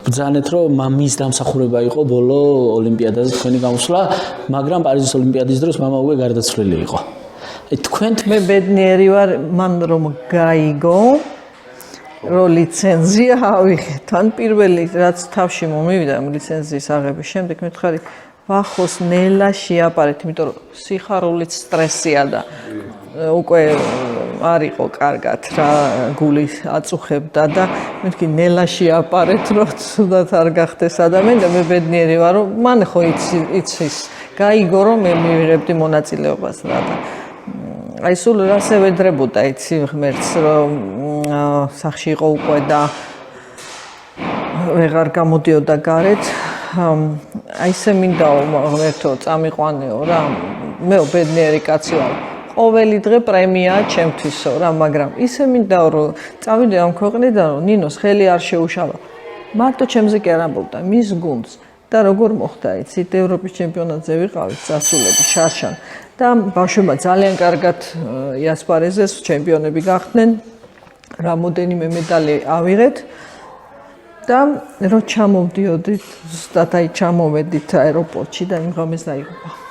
ბრძანეთ რომ მამის დამსახურება იყო ბოლო ოლიმპიადაზე თქვენი გამოსვლა, მაგრამ პარიზის ოლიმპიადის დროს მამა უკვე გარდაცვლილი იყო. თქვენ მე ბედნიერი ვარ მან რომ გაიგო რომ ლიცენზია ავიღე. თან პირველი რაც თავში მომივიდა ლიცენზიის აღების შემდეგ მითხარი ვახოს ნელა შეაპარეთ, იმიტომ რომ სიხარულით სტრესია და უკვე არ იყო კარგად რა გული აწუხებდა და მეთქი ნელა შეაპარეთ რომ თუნდაც არ გახდეს ადამიანი და მე ბედნიერი ვარ რომ მან ხო იცის გაიგო რომ მე მივიღებდი მონაწილეობას რა და აი სულ რას ევედრებოდა იცი ღმერთს რომ სახში იყო უკვე და ვეღარ გამოდიოდა გარეთ აი ესე მინდაო ღმერთო წამიყვანეო რა მე ბედნიერი კაცი ვარ ყოველი დღე პრემიაა ჩემთვისო რა მაგრამ ისე მინდაო რომ წავიდე ამ ქვეყნიდან რომ ნინოს ხელი არ შეუშალა მარტო ჩემზე კი არ ამბობდა მის გუნდს და როგორ მოხდა იცით ევროპის ჩემპიონატზე ვიყავით წასულები შარშან და ბავშვებმა ძალიან კარგად იასპარეზეს ჩემპიონები გახდნენ რამოდენიმე მედალი ავიღეთ და რო ჩამოვდიოდით ზუსტად აი ჩამოვედით აეროპორტში და იმ ღამეს დაიღუპა